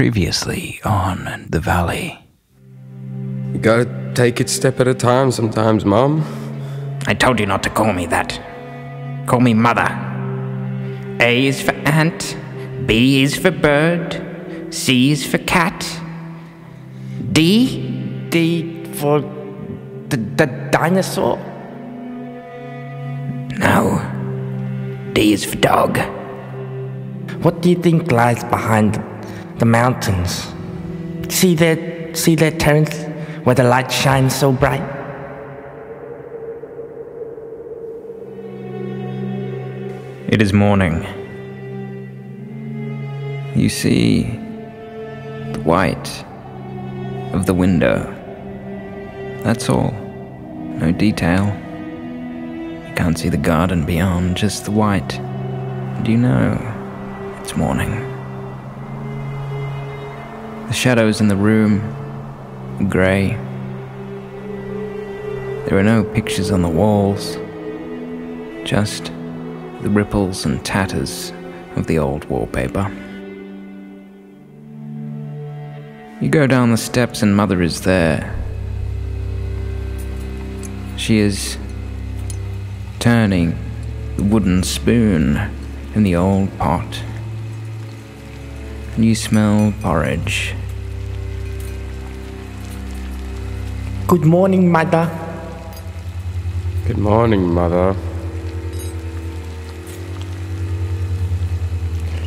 Previously on The Valley. You gotta take it step at a time sometimes, Mom. I told you not to call me that. Call me Mother. A is for ant, B is for bird, C is for cat. D? D for the dinosaur? No. D is for dog. What do you think lies behind the mountains? See there, Terence, where the light shines so bright? It is morning. You see the white of the window. That's all. No detail. You can't see the garden beyond, just the white. And you know it's morning. The shadows in the room are grey. There are no pictures on the walls, just the ripples and tatters of the old wallpaper. You go down the steps and Mother is there. She is turning the wooden spoon in the old pot. And you smell porridge. Good morning, Mother. Good morning, Mother.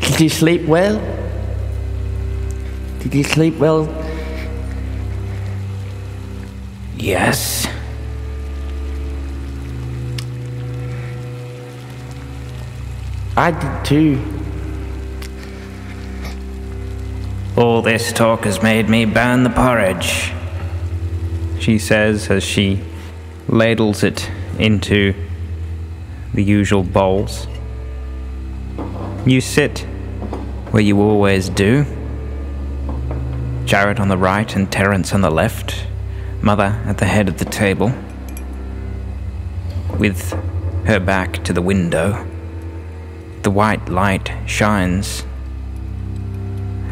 Did you sleep well? Did you sleep well? Yes. I did too. All this talk has made me burn the porridge, She says as she ladles it into the usual bowls. You sit where you always do. Jared on the right and Terence on the left. Mother at the head of the table, with her back to the window. The white light shines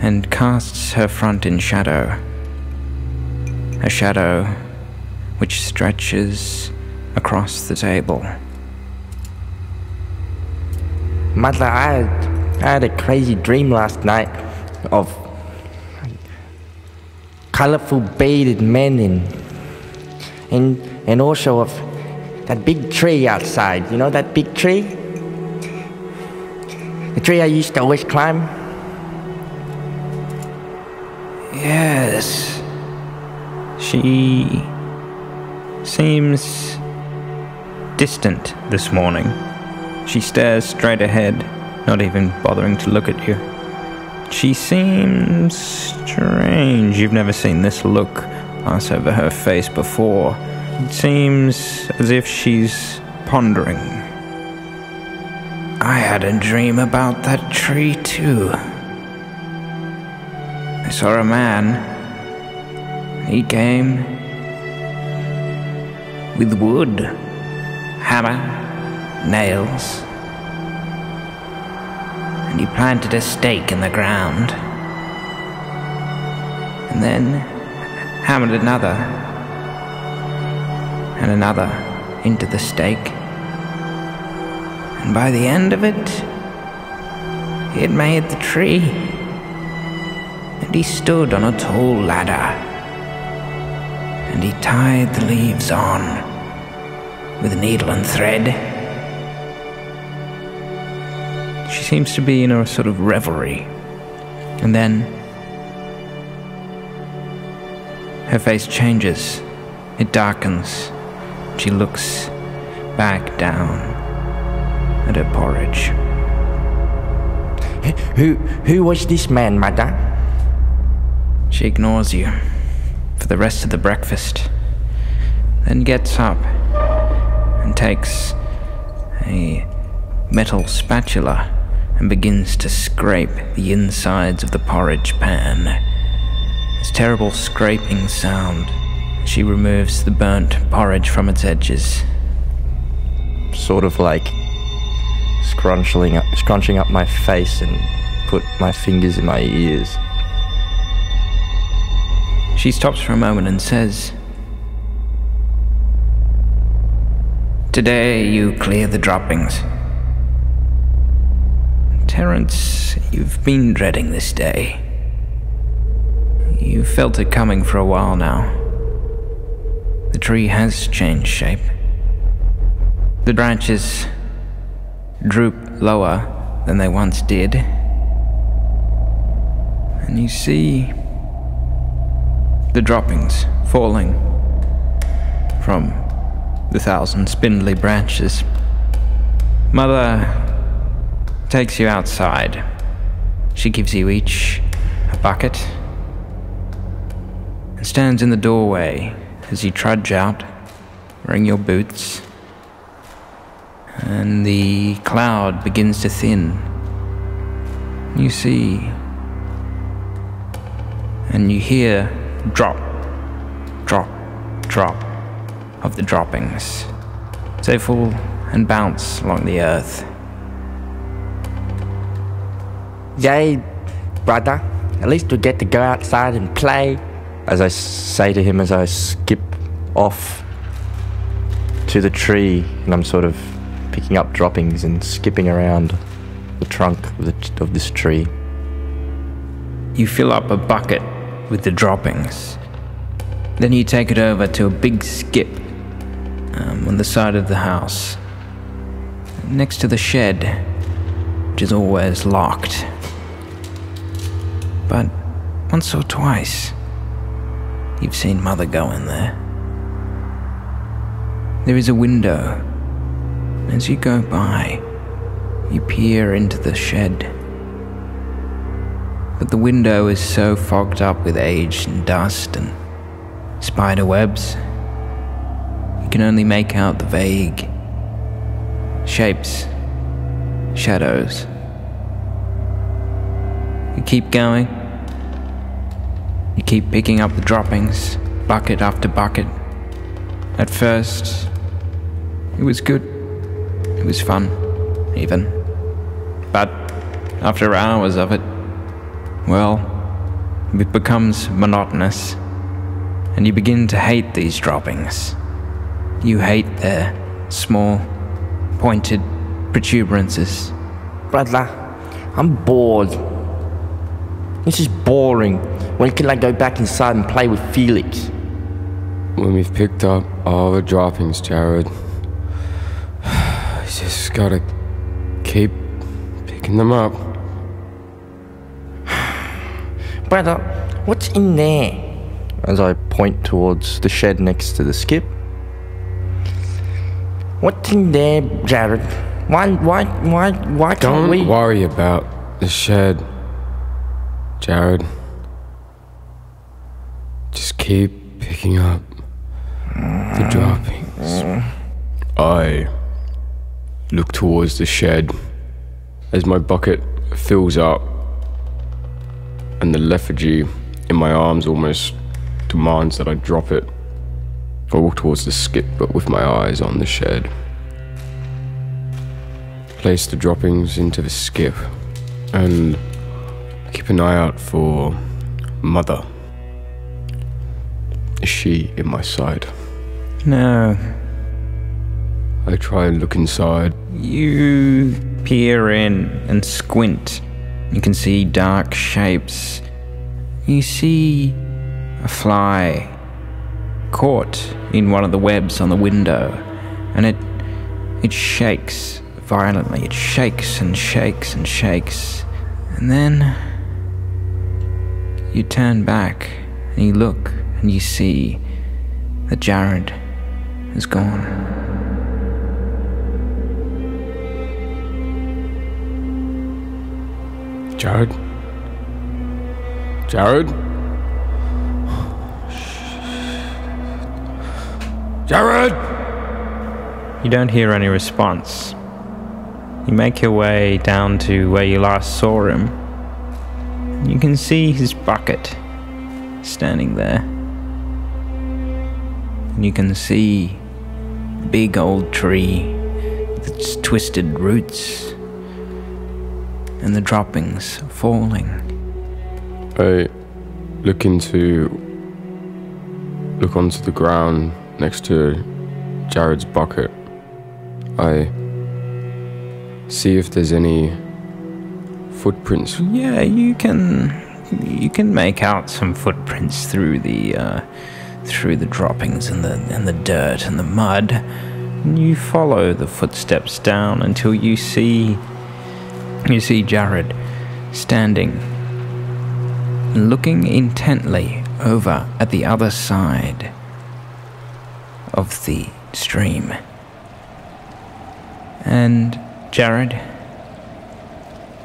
and casts her front in shadow. A shadow which stretches across the table. Mother, I had a crazy dream last night of colorful bearded men and also of that big tree outside. You know that big tree? The tree I used to always climb? Yes. She seems distant this morning. She stares straight ahead, not even bothering to look at you. She seems strange. You've never seen this look pass over her face before. It seems as if she's pondering. I had a dream about that tree too. I saw a man. He came with wood, hammer, nails, and he planted a stake in the ground, and then hammered another and another into the stake, and by the end of it, he had made the tree, and he stood on a tall ladder, and he tied the leaves on with needle and thread. She seems to be in a sort of reverie. And then her face changes. It darkens. She looks back down at her porridge. Who was this man, Mother? She ignores you for the rest of the breakfast, then gets up and takes a metal spatula and begins to scrape the insides of the porridge pan. This terrible scraping sound. She removes the burnt porridge from its edges. Sort of like scrunching up my face and put my fingers in my ears. She stops for a moment and says, "Today you clear the droppings. Terence, you've been dreading this day. You've felt it coming for a while now. The tree has changed shape. The branches droop lower than they once did. And you see the droppings falling from the 1,000 spindly branches. Mother takes you outside. She gives you each a bucket and stands in the doorway as you trudge out, wearing your boots, and the cloud begins to thin. You see and you hear drop, drop, drop of the droppings. They fall and bounce along the earth. Yay, brother. At least we get to go outside and play. As I say to him as I skip off to the tree, and I'm sort of picking up droppings and skipping around the trunk of this tree. You fill up a bucket with the droppings. Then you take it over to a big skip on the side of the house, next to the shed, which is always locked. But once or twice, you've seen Mother go in there. There is a window. As you go by, you peer into the shed. But the window is so fogged up with age and dust and spider webs, you can only make out the vague shapes, shadows. You keep going. You keep picking up the droppings, bucket after bucket. At first, it was good. It was fun, even. But after hours of it, well, it becomes monotonous, and you begin to hate these droppings. You hate their small, pointed protuberances. Brother, I'm bored. This is boring. When can I go back inside and play with Felix? When we've picked up all the droppings, Jared, you just gotta keep picking them up. Brother, what's in there? As I point towards the shed next to the skip. What's in there, Jared? Why can't we? Don't worry about the shed, Jared. Just keep picking up the droppings. I look towards the shed as my bucket fills up and the lethargy in my arms almost demands that I drop it. I walk towards the skip, but with my eyes on the shed. Place the droppings into the skip and keep an eye out for Mother. Is she in my sight? No. I try and look inside. You peer in and squint. You can see dark shapes. You see a fly caught in one of the webs on the window, and it shakes violently. It shakes and shakes and shakes. And then you turn back and you look and you see that Jared is gone. Jared? Jared? Jared! You don't hear any response. You make your way down to where you last saw him. You can see his bucket standing there. And you can see the big old tree with its twisted roots and the droppings falling. I look into look onto the ground next to Jared's bucket. I see if there's any footprints. Yeah, you can make out some footprints through the droppings and the dirt and the mud. And you follow the footsteps down until you see Jared standing, looking intently over at the other side of the stream. And Jared,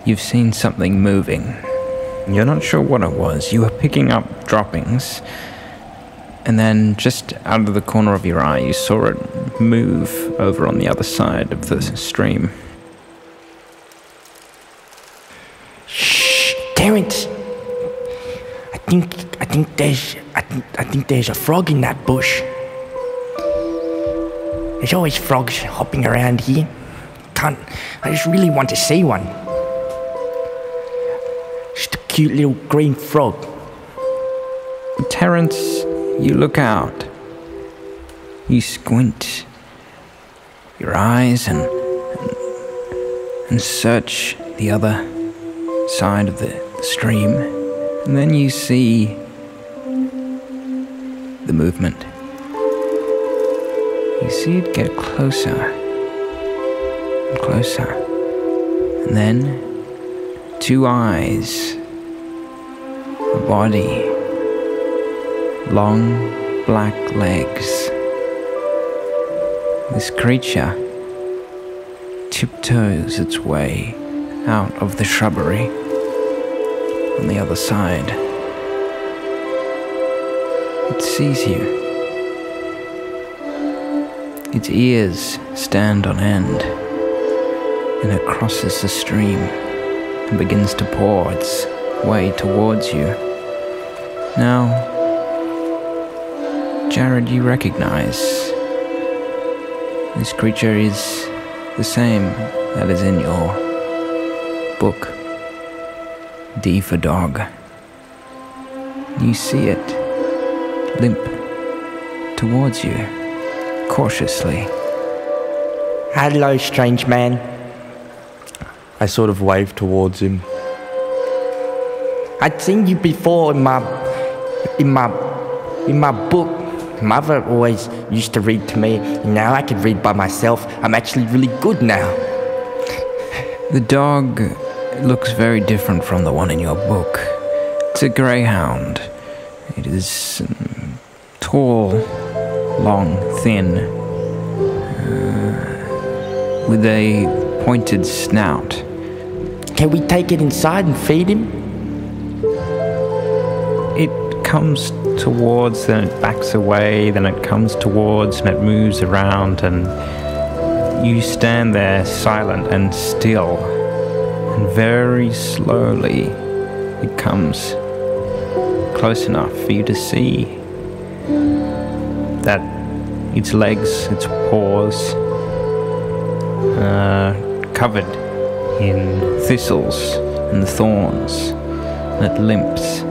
you've seen something moving. You're not sure what it was. You were picking up droppings, and then just out of the corner of your eye, you saw it move over on the other side of the stream. Shh, Terrence. I think there's a frog in that bush. There's always frogs hopping around here. I just really want to see one. Just a cute little green frog. Terrence, you look out. You squint your eyes and search the other side of the stream, and then you see the movement. You see it get closer and closer, and then two eyes, a body, long black legs. This creature tiptoes its way out of the shrubbery on the other side. It sees you. Its ears stand on end, and it crosses the stream and begins to paw its way towards you. Now, Jared, you recognize this creature is the same that is in your book, D for dog. You see it limp towards you, cautiously. Hello, strange man. I sort of waved towards him. I'd seen you before in my book. Mother always used to read to me, and now I can read by myself. I'm actually really good now. The dog looks very different from the one in your book. It's a greyhound. It is tall, long, thin, with a pointed snout. Can we take it inside and feed him? It comes towards, then it backs away, then it comes towards, and it moves around, and you stand there silent and still, and very slowly it comes close enough for you to see that its legs, its paws, covered in thistles and thorns, and it limps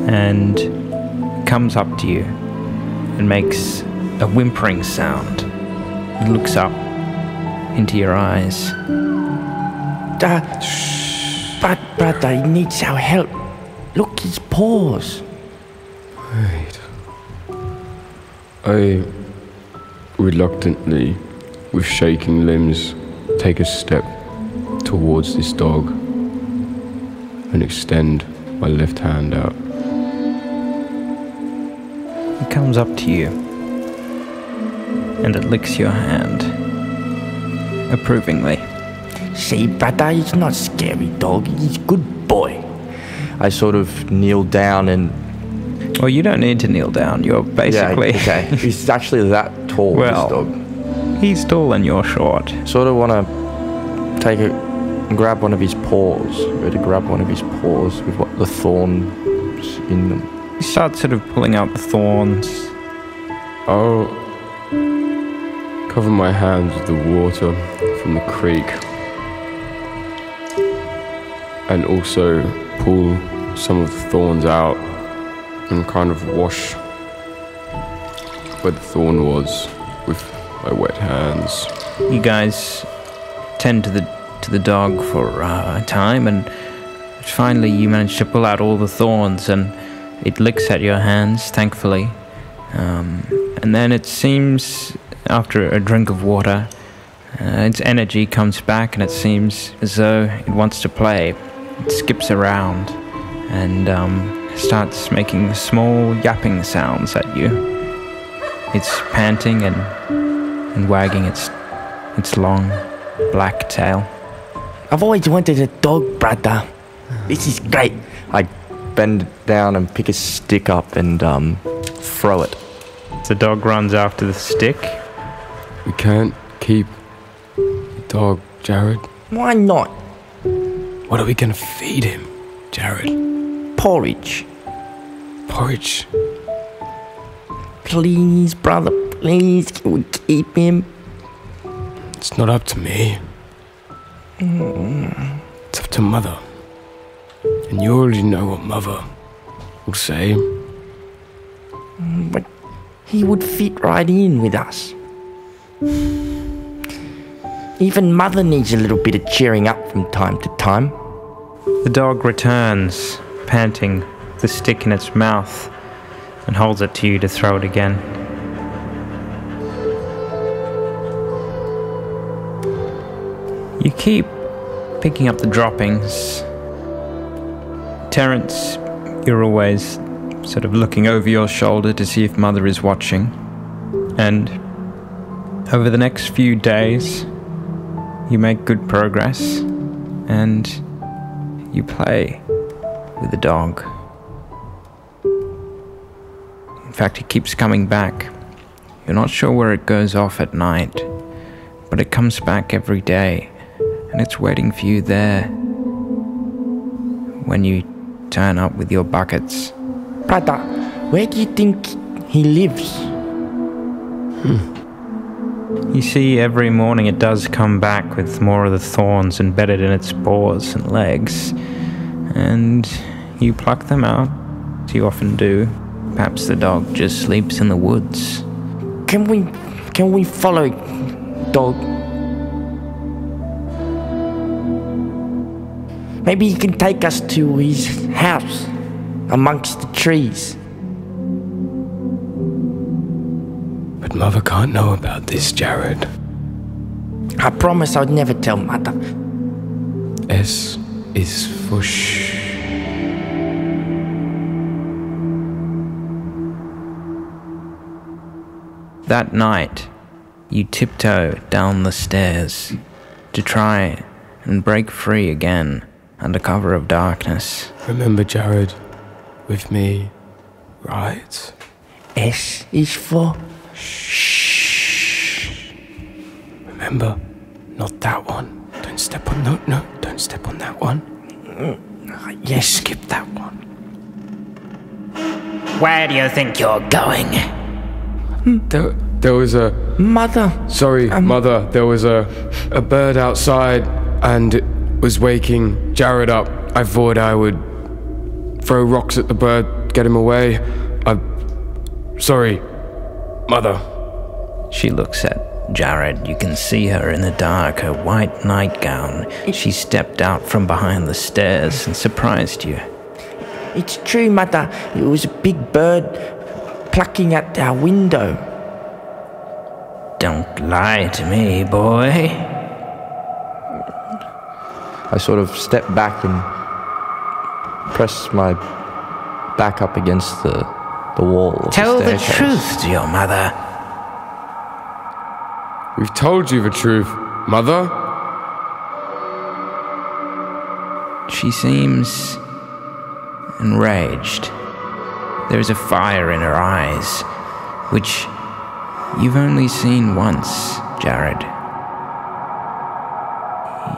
and comes up to you and makes a whimpering sound. It looks up into your eyes. But brother, he needs our help. Look, his paws. Wait. I reluctantly, with shaking limbs, take a step towards this dog and extend my left hand out. It comes up to you and it licks your hand approvingly. See, brother, he's not scary dog. He's a good boy. I sort of kneel down and... Well, you don't need to kneel down. You're basically... Yeah, okay. He's actually that tall, well, this dog. He's tall and you're short. Sort of want to take it and grab one of his paws. Ready to grab one of his paws with what the thorns in them. You start sort of pulling out the thorns. I'll cover my hands with the water from the creek and also pull some of the thorns out and kind of wash where the thorn was with my wet hands. You guys tend to the dog for a time, and finally you manage to pull out all the thorns, and it licks at your hands, thankfully. And then it seems, after a drink of water, its energy comes back, and it seems as though it wants to play. It skips around and starts making small yapping sounds at you. It's panting and wagging its long black tail. I've always wanted a dog, brother. This is great. I bend down and pick a stick up and throw it. The dog runs after the stick. We can't keep the dog, Jared. Why not? What are we gonna feed him, Jared? Porridge. Porridge? Please, brother, please, can we keep him? It's not up to me. It's up to Mother. And you already know what Mother will say. But he would fit right in with us. Even Mother needs a little bit of cheering up from time to time. The dog returns, panting, the stick in its mouth, and holds it to you to throw it again. You keep picking up the droppings. Terence, you're always sort of looking over your shoulder to see if Mother is watching. And over the next few days, you make good progress, and you play with the dog. In fact, it keeps coming back. You're not sure where it goes off at night, but it comes back every day, and it's waiting for you there when you turn up with your buckets. Brother, where do you think he lives? You see, every morning it does come back with more of the thorns embedded in its paws and legs, and you pluck them out, as you often do. Perhaps the dog just sleeps in the woods. Can we follow dog? Maybe he can take us to his house amongst the trees. But Mother can't know about this, Jared. I promise I'd never tell Mother. S is for shh. That night, you tiptoe down the stairs to try and break free again under cover of darkness. Remember, Jared, with me, right? S is for Remember, not that one. Don't step on, no, don't step on that one. yes. Skip that one. Where do you think you're going? There was a... Mother. Sorry, Mother, there was a bird outside and it was waking Jared up. I thought I would throw rocks at the bird, get him away. Sorry, Mother. She looks at Jared. You can see her in the dark, her white nightgown. She stepped out from behind the stairs and surprised you. It's true, Mother. It was a big bird plucking at our window. Don't lie to me, boy. I sort of step back and press my back up against the wall of Tell the staircase. truth to your mother. We've told you the truth, Mother. She seems enraged. There is a fire in her eyes, which you've only seen once, Jared.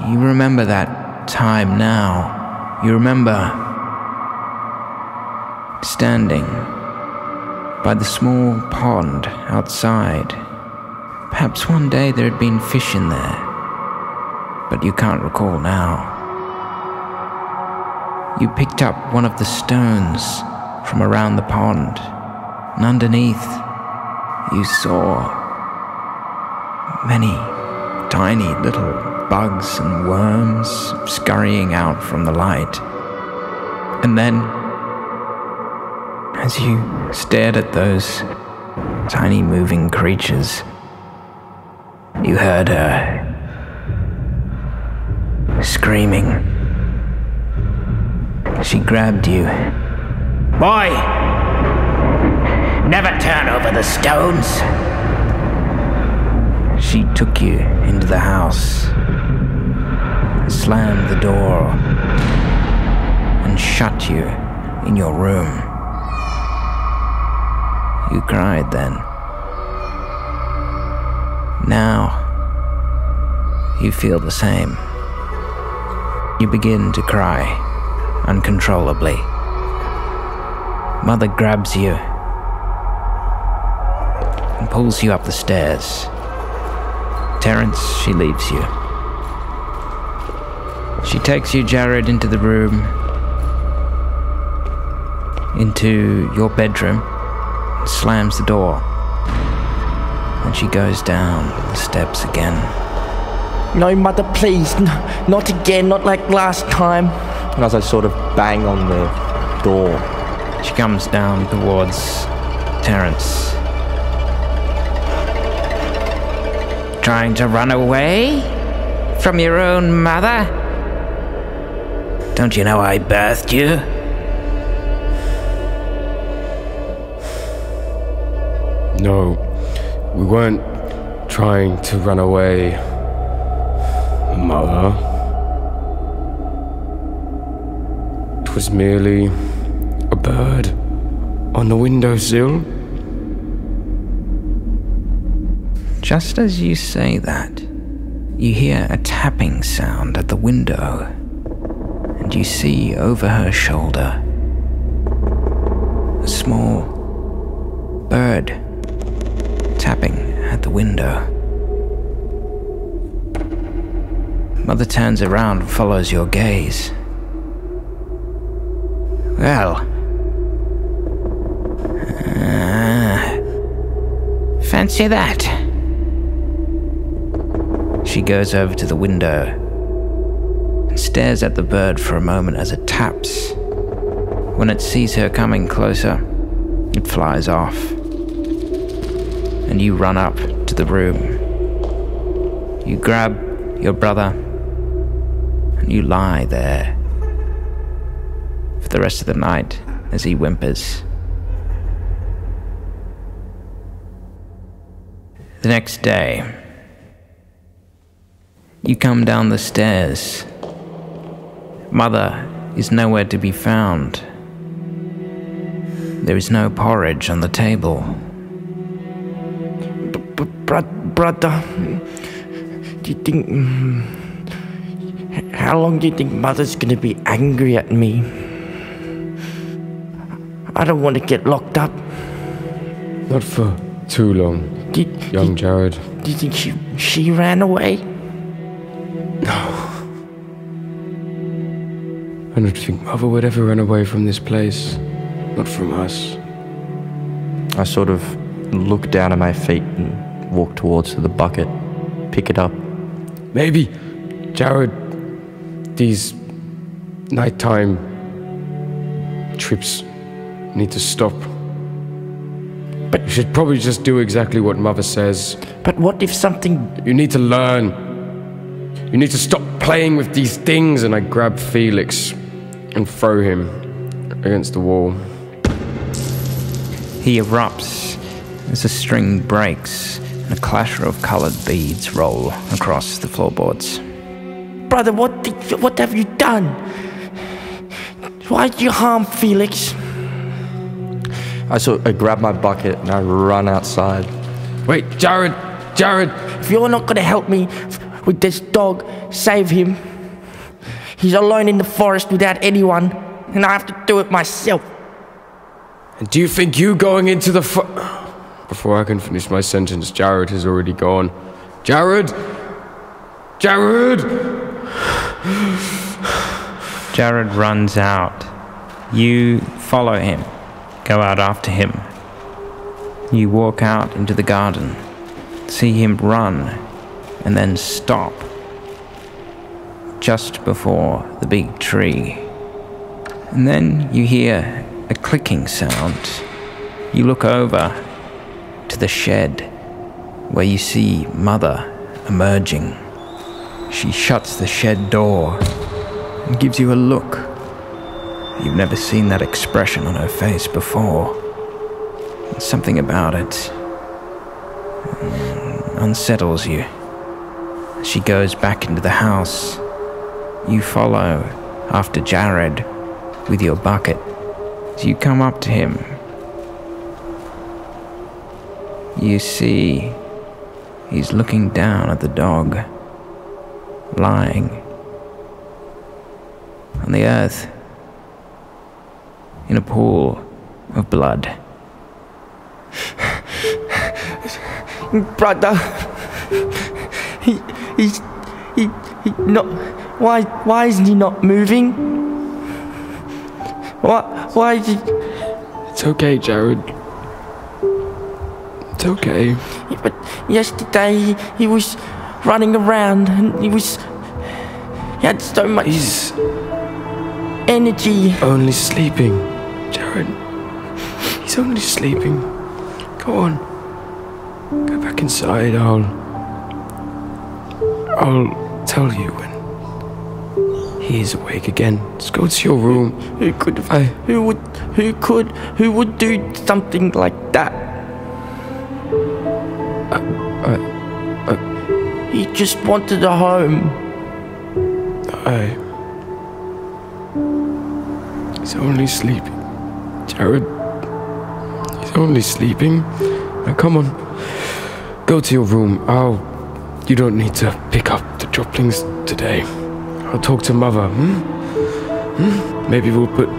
You remember that time now. You remember standing by the small pond outside. Perhaps one day there had been fish in there, but you can't recall now. You picked up one of the stones from around the pond, and underneath you saw many tiny little bugs and worms scurrying out from the light. And then, as you stared at those tiny moving creatures, you heard her screaming. She grabbed you. "Boy! Never turn over the stones!" She took you into the house, slammed the door, and shut you in your room. You cried then. Now, you feel the same. You begin to cry uncontrollably. Mother grabs you and pulls you up the stairs. Terence, she leaves you. She takes you, Jared, into the room, into your bedroom, and slams the door. And she goes down the steps again. "No, Mother, please. No, not again, not like last time." And as I sort of bang on the door, She comes down towards Terence. "Trying to run away from your own mother? Don't you know I birthed you?" No, we weren't trying to run away, Mother. It was merely a bird on the windowsill. Just as you say that, you hear a tapping sound at the window, and you see over her shoulder a small bird tapping at the window. Mother turns around and follows your gaze. "Well, fancy that." She goes over to the window and stares at the bird for a moment as it taps. When it sees her coming closer, it flies off. And you run up to the room. You grab your brother and you lie there for the rest of the night as he whimpers. The next day, you come down the stairs. Mother is nowhere to be found. There is no porridge on the table. Brother, do you think... How long do you think Mother's gonna be angry at me? I don't want to get locked up. Not for too long, young Jared. Do you think she ran away? No. I don't think Mother would ever run away from this place. Not from us. I sort of look down at my feet and walk towards the bucket, pick it up. Maybe, Jared, these nighttime trips need to stop. But you should probably just do exactly what Mother says. But what if something... You need to learn. You need to stop playing with these things. And I grab Felix and throw him against the wall. He erupts as a string breaks and a clatter of colored beads roll across the floorboards. Brother, what have you done? Why did you harm Felix? I grab my bucket and I run outside. Wait, Jared! If you're not gonna help me with this dog, save him. He's alone in the forest without anyone, and I have to do it myself. And do you think you going into the Before I can finish my sentence, Jared has already gone. Jared! Jared runs out. You follow him, go out after him. You walk out into the garden, see him run, and then stop just before the big tree. And then you hear a clicking sound. You look over to the shed where you see Mother emerging. She shuts the shed door and gives you a look. You've never seen that expression on her face before. And something about it unsettles you. She goes back into the house. You follow after Jared with your bucket. As you come up to him, you see he's looking down at the dog, lying on the earth in a pool of blood. Brother, he's not. Why isn't he not moving? Why is he? It's okay, Jared. It's okay. But yesterday he was running around and he had so much energy. Only sleeping, Jared. He's only sleeping. Go on. Go back inside. I'll tell you when he's awake again. Just go to your room. Who would do something like that? He just wanted a home. He's only sleeping, Jared. He's only sleeping. Now come on, go to your room. You don't need to pick up the droppings today. I'll talk to Mother. Maybe we'll put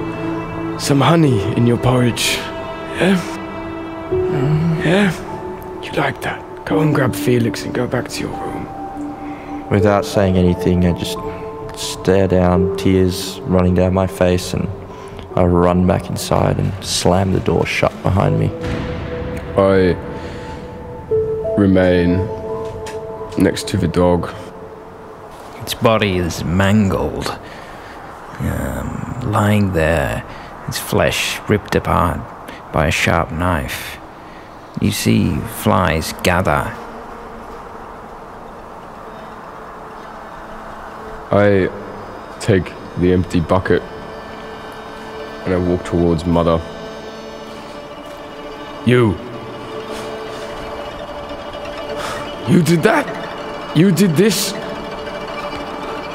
some honey in your porridge. Yeah? Yeah? You like that? Go and grab Felix and go back to your room. Without saying anything, I just stare down, tears running down my face, and I run back inside and slam the door shut behind me. I remain next to the dog. Its body is mangled, lying there, its flesh ripped apart by a sharp knife. You see flies gather. I take the empty bucket and I walk towards Mother. You did that? You did this?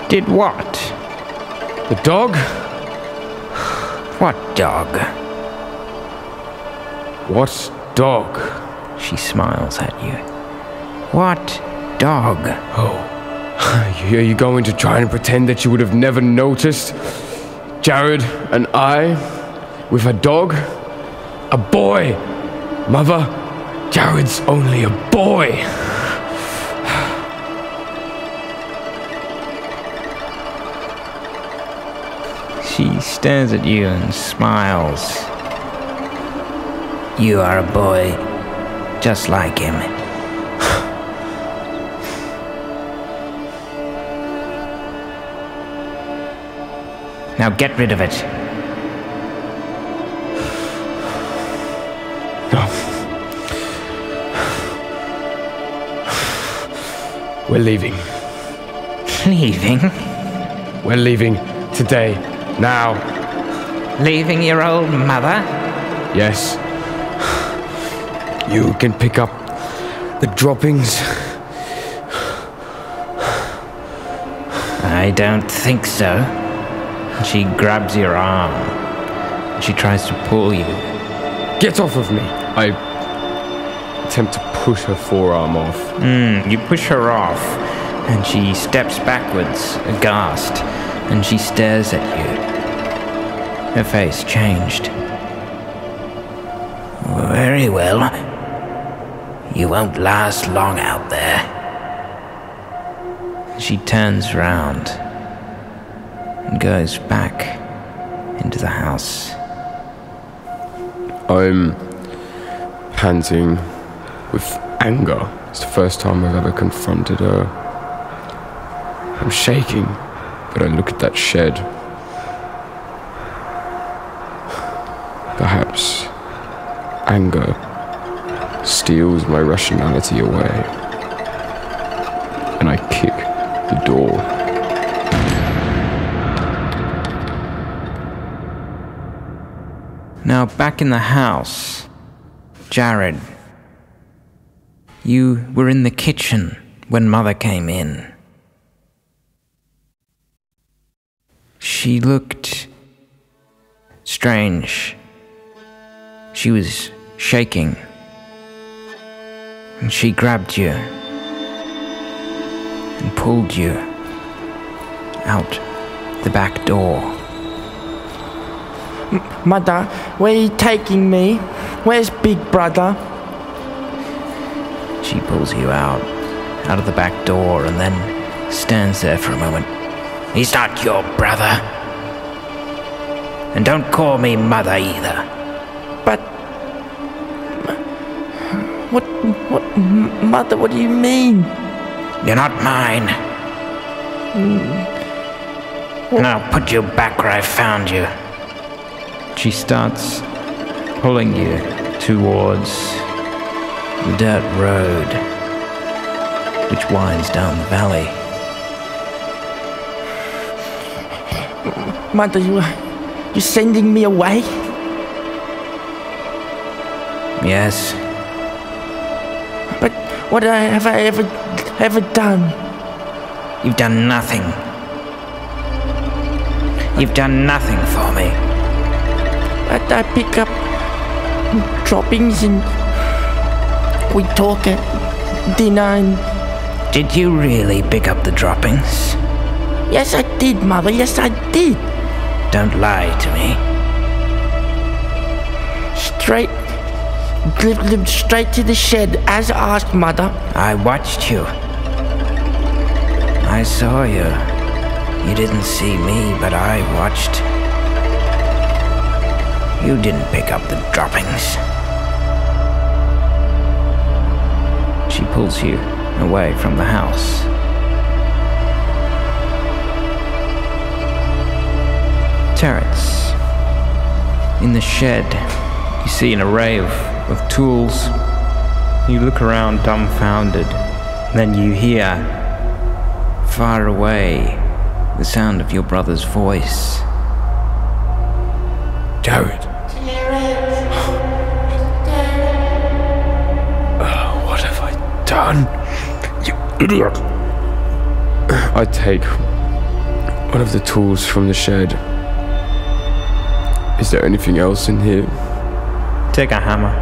Did what? The dog? What dog? What dog? She smiles at you. What dog? Oh. Are you going to try and pretend that you would have never noticed Jared and I with a dog? A boy! Mother, Jared's only a boy! She stares at you and smiles. You are a boy, just like him. Now get rid of it. No. We're leaving. Leaving? We're leaving today. Now. Leaving your old mother? Yes. You can pick up the droppings. I don't think so. She grabs your arm. She tries to pull you. Get off of me! I attempt to push her forearm off. You push her off, and she steps backwards, aghast, and she stares at you. Her face changed. Very well. You won't last long out there. She turns round and goes back into the house. I'm panting with anger. It's the first time I've ever confronted her. I'm shaking, but I look at that shed. Perhaps anger steals my rationality away, and I kick the door. Now, back in the house, Jared, you were in the kitchen when Mother came in. She looked strange. She was shaking, and she grabbed you and pulled you out the back door. Mother, where are you taking me? Where's Big Brother? She pulls you out of the back door and then stands there for a moment. He's not your brother. And don't call me Mother either. But... Mother, what do you mean? You're not mine. And I'll put you back where I found you. She starts pulling you towards the dirt road, which winds down the valley. Mother, you're sending me away? Yes. But what have I ever done? You've done nothing. You've done nothing for me. But I pick up droppings and we talk at dinner and... Did you really pick up the droppings? Yes, I did, Mother. Yes, I did. Don't lie to me. Straight to the shed, as asked, Mother. I watched you. I saw you. You didn't see me, but I watched. You didn't pick up the droppings. She pulls you away from the house. Terrence. In the shed, you see an array of tools. You look around dumbfounded. Then you hear, far away, the sound of your brother's voice. Jared. What have I done? You idiot. I take one of the tools from the shed. Is there anything else in here? Take a hammer.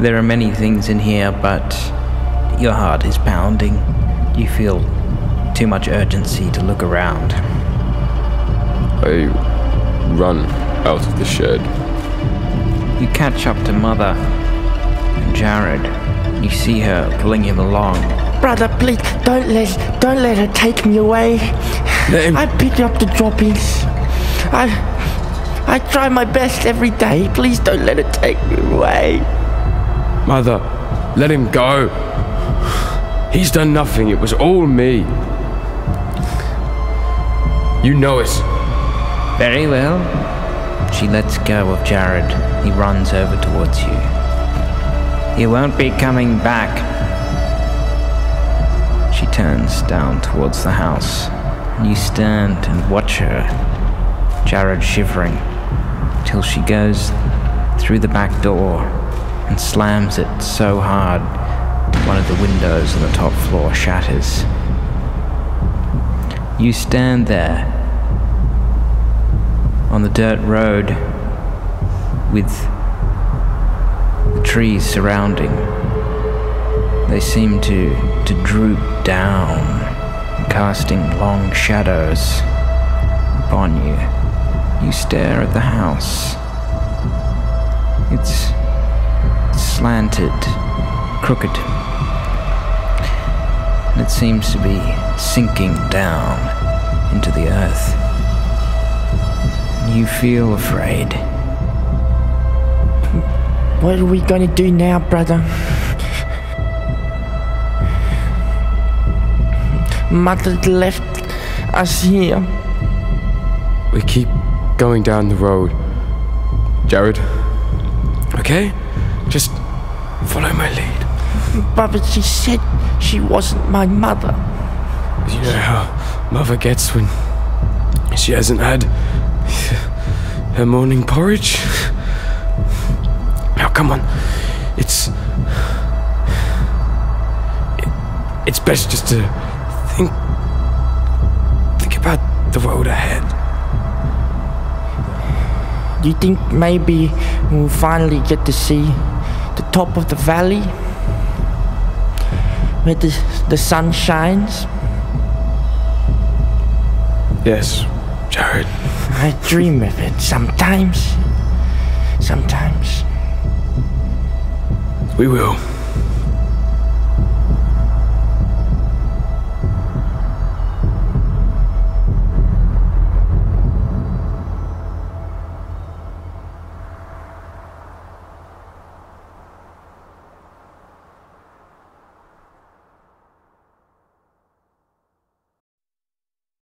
There are many things in here, but your heart is pounding. You feel too much urgency to look around. I run out of the shed. You catch up to Mother and Jared. You see her pulling him along. Brother, please, don't let her take me away. I picked up the droppings. I try my best every day. Please don't let her take me away. Mother, let him go. He's done nothing. It was all me. You know it. Very well. She lets go of Jared. He runs over towards you. You won't be coming back. She turns down towards the house. You stand and watch her, Jared shivering, till she goes through the back door and slams it so hard one of the windows on the top floor shatters. You stand there on the dirt road with the trees surrounding. They seem to droop down, casting long shadows upon you. You stare at the house. It's slanted, crooked, and it seems to be sinking down into the earth. You feel afraid. What are we gonna do now, brother? Mother left us here. We keep going down the road. Jared, okay? Just follow my lead. But she said she wasn't my mother. You know how mother gets when she hasn't had her morning porridge? Now, come on. It's best just to think about the road ahead. Do you think maybe we'll finally get to see the top of the valley? Where the sun shines? Yes, Jared. I dream of it sometimes. Sometimes. We will.